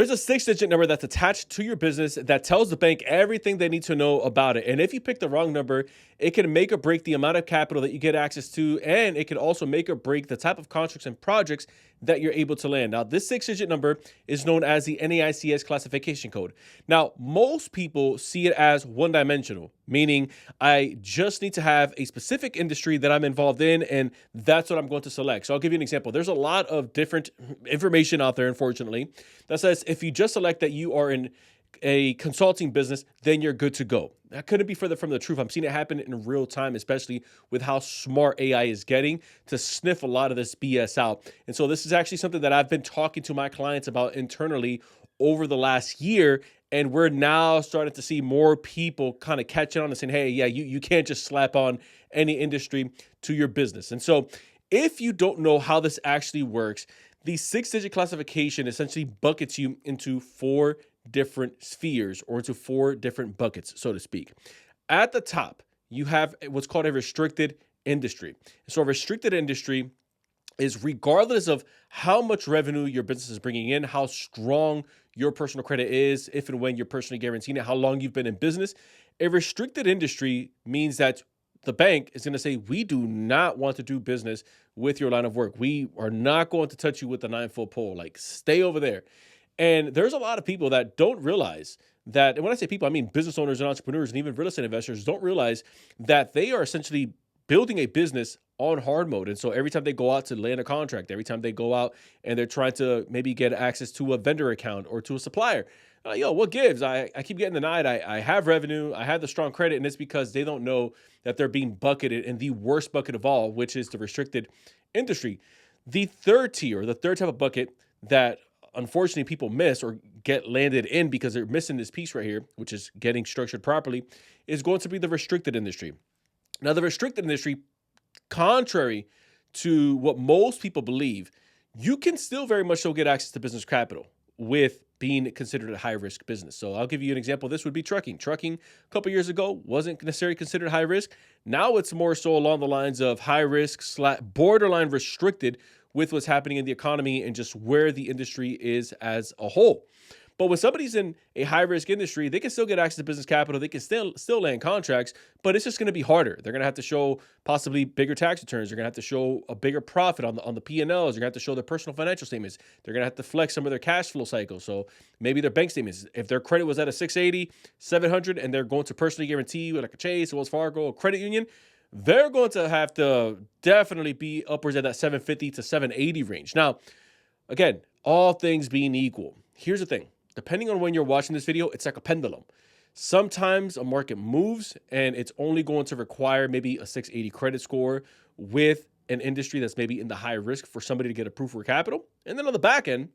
There's a 6-digit number that's attached to your business that tells the bank everything they need to know about it. And if you pick the wrong number, it can make or break the amount of capital that you get access to, and it can also make or break the type of contracts and projects that you're able to land. Now, this 6-digit number is known as the NAICS classification code. Now, most people see it as one-dimensional, meaning I just need to have a specific industry that I'm involved in, and that's what I'm going to select. So I'll give you an example. There's a lot of different information out there, unfortunately, that says if you just select that you are in a consulting business, then you're good to go. That couldn't be further from the truth. I'm seeing it happen in real time, especially with how smart AI is getting to sniff a lot of this BS out. And so this is actually something that I've been talking to my clients about internally over the last year. And we're now starting to see more people kind of catching on and saying, hey, yeah, you can't just slap on any industry to your business. And so if you don't know how this actually works, the 6-digit classification essentially buckets you into 4 different spheres, or into 4 different buckets, so to speak. At the top, you have what's called a restricted industry. So a restricted industry is regardless of how much revenue your business is bringing in, how strong your personal credit is, if and when you're personally guaranteeing it, how long you've been in business. A restricted industry means that the bank is going to say, we do not want to do business with your line of work. We are not going to touch you with the 9-foot pole. Like, stay over there. And there's a lot of people that don't realize that, and when I say people, I mean business owners and entrepreneurs and even real estate investors don't realize that they are essentially building a business on hard mode. And so every time they go out to land a contract, every time they go out and they're trying to maybe get access to a vendor account or to a supplier, what gives? I keep getting denied. I have revenue, I have the strong credit, and it's because they don't know that they're being bucketed in the worst bucket of all, which is the restricted industry. The third tier, the third type of bucket that unfortunately people miss or get landed in because they're missing this piece right here, which is getting structured properly, is going to be the restricted industry. Now, the restricted industry, contrary to what most people believe, you can still very much so get access to business capital with being considered a high-risk business. So I'll give you an example. This would be trucking. Trucking a couple years ago wasn't necessarily considered high risk. Now it's more so along the lines of high risk, borderline restricted, with what's happening in the economy and just where the industry is as a whole. But when somebody's in a high-risk industry, they can still get access to business capital. They can still land contracts, but it's just going to be harder. They're going to have to show possibly bigger tax returns. They're going to have to show a bigger profit on the P&Ls. They're going to have to show their personal financial statements. They're going to have to flex some of their cash flow cycles. So maybe their bank statements, if their credit was at a 680, 700, and they're going to personally guarantee with like a Chase, Wells Fargo, a credit union, they're going to have to definitely be upwards at that 750 to 780 range. Now, again, all things being equal, here's the thing. Depending on when you're watching this video, it's like a pendulum. Sometimes a market moves and it's only going to require maybe a 680 credit score with an industry that's maybe in the high risk for somebody to get approved for capital. And then on the back end,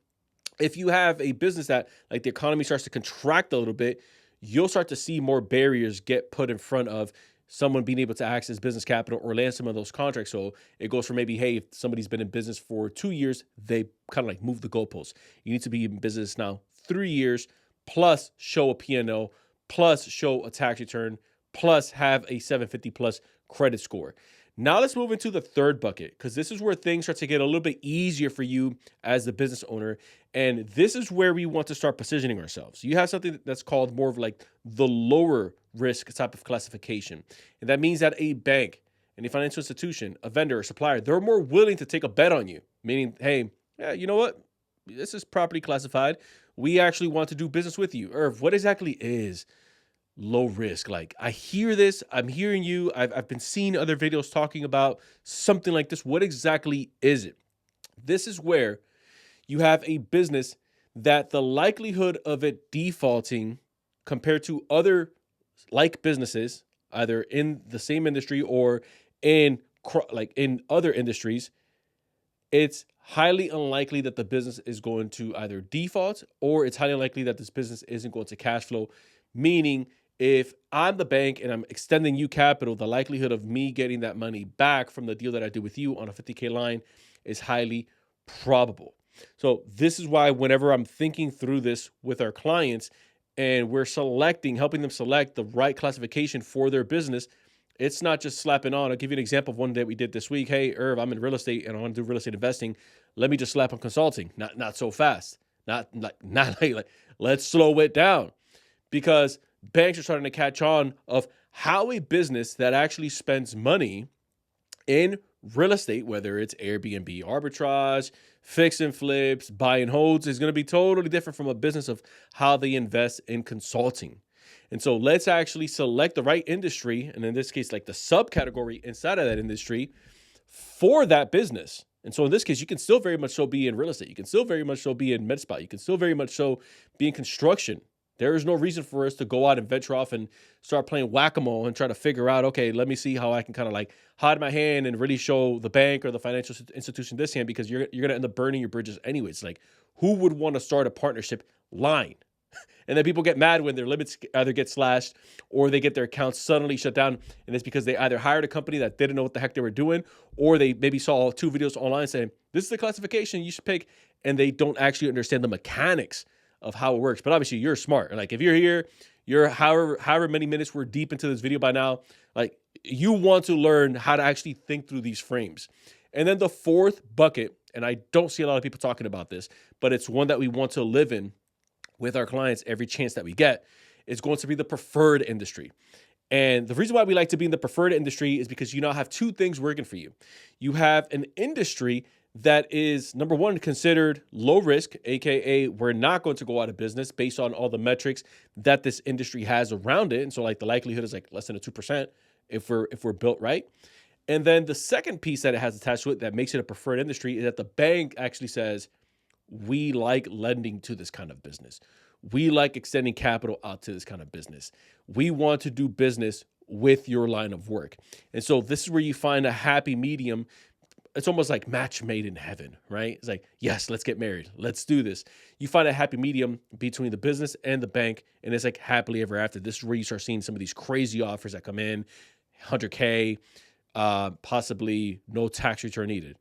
if you have a business that like the economy starts to contract a little bit, you'll start to see more barriers get put in front of someone being able to access business capital or land some of those contracts. So it goes from maybe, hey, if somebody's been in business for 2 years, they kind of like move the goalposts. You need to be in business now 3 years, plus show a P&L, plus show a tax return, plus have a 750 plus credit score. Now let's move into the third bucket, because this is where things start to get a little bit easier for you as the business owner. And this is where we want to start positioning ourselves. You have something that's called more of like the lower risk type of classification. And that means that a bank, any financial institution, a vendor, a supplier, they're more willing to take a bet on you. Meaning, hey, yeah, you know what? This is properly classified. We actually want to do business with you. Irv, what exactly is low risk? Like, I hear this, I'm hearing you. I've been seeing other videos talking about something like this. What exactly is it? This is where you have a business that the likelihood of it defaulting compared to other like businesses, either in the same industry or in other industries, it's highly unlikely that the business is going to either default, or it's highly unlikely that this business isn't going to cash flow. Meaning, if I'm the bank and I'm extending you capital, the likelihood of me getting that money back from the deal that I did with you on a 50K line is highly probable. So this is why whenever I'm thinking through this with our clients and we're helping them select the right classification for their business, it's not just slapping on. I'll give you an example of one that we did this week. Hey, Irv, I'm in real estate and I want to do real estate investing. Let me just slap on consulting. Not so fast. Not like let's slow it down, because banks are starting to catch on of how a business that actually spends money in real estate, whether it's Airbnb arbitrage, fix and flips, buy and holds, is going to be totally different from a business of how they invest in consulting. And so let's actually select the right industry, and in this case, like the subcategory inside of that industry for that business. And so in this case, you can still very much so be in real estate. You can still very much so be in med spa. You can still very much so be in construction. There is no reason for us to go out and venture off and start playing whack-a-mole and try to figure out, okay, let me see how I can kind of like hide my hand and really show the bank or the financial institution this hand, because you're going to end up burning your bridges anyways. Like, who would want to start a partnership line? And then people get mad when their limits either get slashed or they get their accounts suddenly shut down. And it's because they either hired a company that didn't know what the heck they were doing, or they maybe saw 2 videos online saying, this is the classification you should pick. And they don't actually understand the mechanics of how it works. But obviously you're smart. Like, if you're here, you're however many minutes we're deep into this video by now, like, you want to learn how to actually think through these frames. And then the fourth bucket, and I don't see a lot of people talking about this, but it's one that we want to live in with our clients every chance that we get, is going to be the preferred industry. And the reason why we like to be in the preferred industry is because you now have 2 things working for you. You have an industry that is, number one, considered low risk, aka we're not going to go out of business based on all the metrics that this industry has around it. And so like the likelihood is like less than a 2% if we're built right. And then the second piece that it has attached to it that makes it a preferred industry is that the bank actually says, we like lending to this kind of business. We like extending capital out to this kind of business. We want to do business with your line of work. And so this is where you find a happy medium. It's almost like match made in heaven, right? It's like, yes, let's get married. Let's do this. You find a happy medium between the business and the bank, and it's like happily ever after. This is where you start seeing some of these crazy offers that come in, 100K, possibly no tax return needed,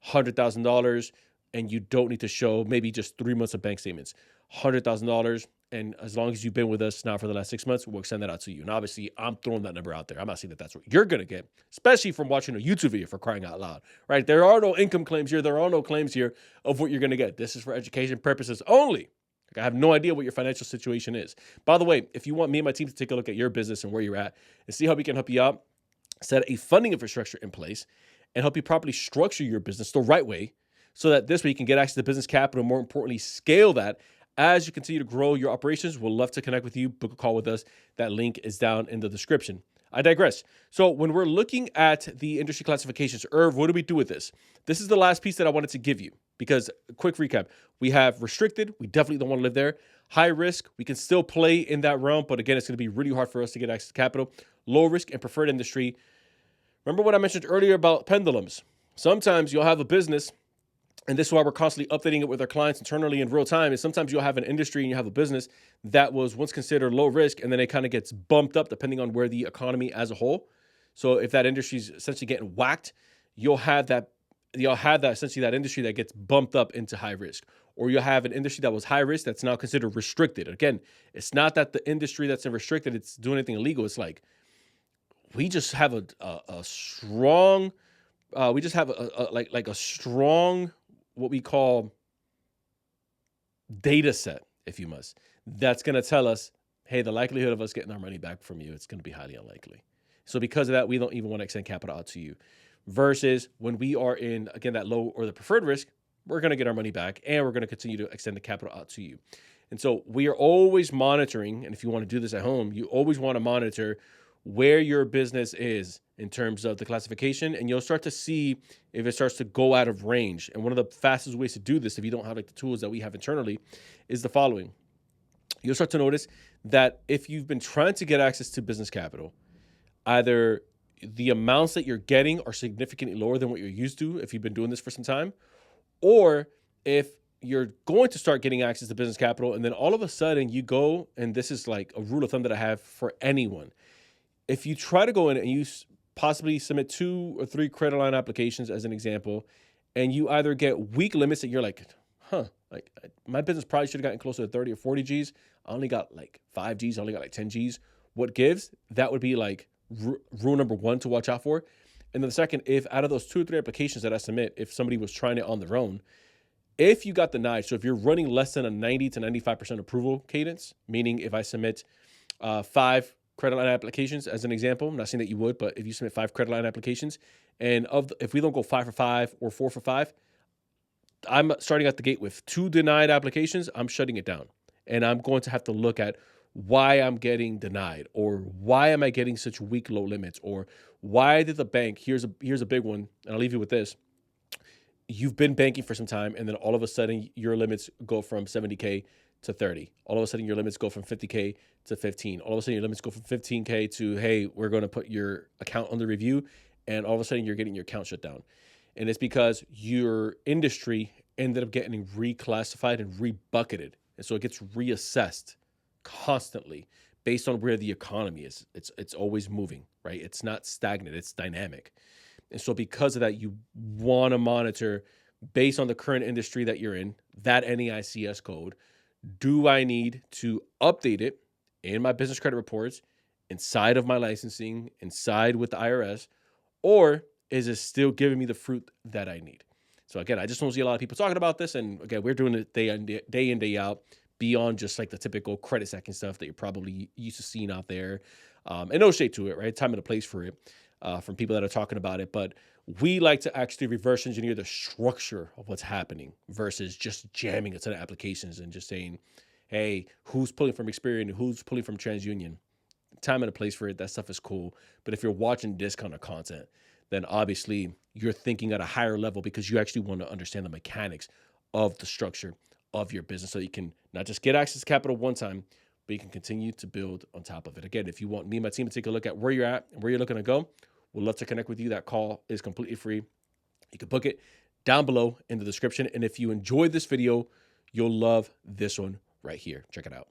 $100,000, and you don't need to show maybe just 3 months of bank statements, $100,000. And as long as you've been with us now for the last 6 months, we'll extend that out to you. And obviously, I'm throwing that number out there. I'm not saying that that's what you're going to get, especially from watching a YouTube video, for crying out loud, right? There are no income claims here. There are no claims here of what you're going to get. This is for education purposes only. Like, I have no idea what your financial situation is. By the way, if you want me and my team to take a look at your business and where you're at and see how we can help you out, set a funding infrastructure in place and help you properly structure your business the right way, so that this way you can get access to business capital, more importantly, scale that as you continue to grow your operations. We'll love to connect with you. Book a call with us. That link is down in the description. I digress. So when we're looking at the industry classifications, Irv, what do we do with this? This is the last piece that I wanted to give you, because quick recap, we have restricted. We definitely don't want to live there. High risk, we can still play in that realm, but again, it's going to be really hard for us to get access to capital. Low risk and preferred industry. Remember what I mentioned earlier about pendulums. Sometimes you'll have a business, and this is why we're constantly updating it with our clients internally in real time, is sometimes you'll have an industry and you have a business that was once considered low risk, and then it kind of gets bumped up depending on where the economy as a whole. So if that industry is essentially getting whacked, you'll have that essentially that industry that gets bumped up into high risk. Or you'll have an industry that was high risk that's now considered restricted. Again, it's not that the industry that's in restricted, it's doing anything illegal. It's like, we just have a strong, strong, what we call data set, if you must, that's going to tell us, hey, the likelihood of us getting our money back from you, it's going to be highly unlikely. So because of that, we don't even want to extend capital out to you. Versus when we are in, again, that low or the preferred risk, we're going to get our money back and we're going to continue to extend the capital out to you. And so we are always monitoring, and if you want to do this at home, you always want to monitor where your business is in terms of the classification, and you'll start to see if it starts to go out of range. And one of the fastest ways to do this, if you don't have like the tools that we have internally, is the following. You'll start to notice that if you've been trying to get access to business capital, either the amounts that you're getting are significantly lower than what you're used to if you've been doing this for some time, or if you're going to start getting access to business capital and then all of a sudden you go, and this is like a rule of thumb that I have for anyone, if you try to go in and you possibly submit 2 or 3 credit line applications as an example, and you either get weak limits that you're like, like my business probably should have gotten closer to 30 or 40 G's. I only got like 5 G's. I only got like 10 G's. What gives? That would be like rule number 1 to watch out for. And then the second, if out of those 2 or 3 applications that I submit, if somebody was trying it on their own, If you got denied, so if you're running less than a 90 to 95% approval cadence, meaning if I submit 5 credit line applications as an example, I'm not saying that you would, but if you submit 5 credit line applications, and if we don't go 5 for 5 or 4 for 5, I'm starting at the gate with 2 denied applications, I'm shutting it down. And I'm going to have to look at why I'm getting denied, or why am I getting such weak low limits, or why did the bank, here's a big one, and I'll leave you with this. You've been banking for some time, and then all of a sudden your limits go from 70K to 30. All of a sudden your limits go from 50K to 15. All of a sudden your limits go from 15K to, hey, we're going to put your account under review. And all of a sudden you're getting your account shut down. And it's because your industry ended up getting reclassified and rebucketed. And so it gets reassessed constantly based on where the economy is. It's always moving, right? It's not stagnant, it's dynamic. And so because of that, you want to monitor based on the current industry that you're in, that NAICS code. Do I need to update it in my business credit reports, inside of my licensing, inside with the IRS, or is it still giving me the fruit that I need? So again, I just don't see a lot of people talking about this. And again, we're doing it day in, day out, beyond just like the typical credit stacking stuff that you're probably used to seeing out there. And no shade to it, right? Time and a place for it. From people that are talking about it, but we like to actually reverse engineer the structure of what's happening versus just jamming a ton of applications and just saying, hey, who's pulling from Experian, who's pulling from TransUnion? Time and a place for it, that stuff is cool. But if you're watching this kind of content, then obviously you're thinking at a higher level because you actually want to understand the mechanics of the structure of your business so you can not just get access to capital one time, but you can continue to build on top of it. Again, if you want me and my team to take a look at where you're at and where you're looking to go, we'd love to connect with you. That call is completely free. You can book it down below in the description. And if you enjoyed this video, you'll love this one right here. Check it out.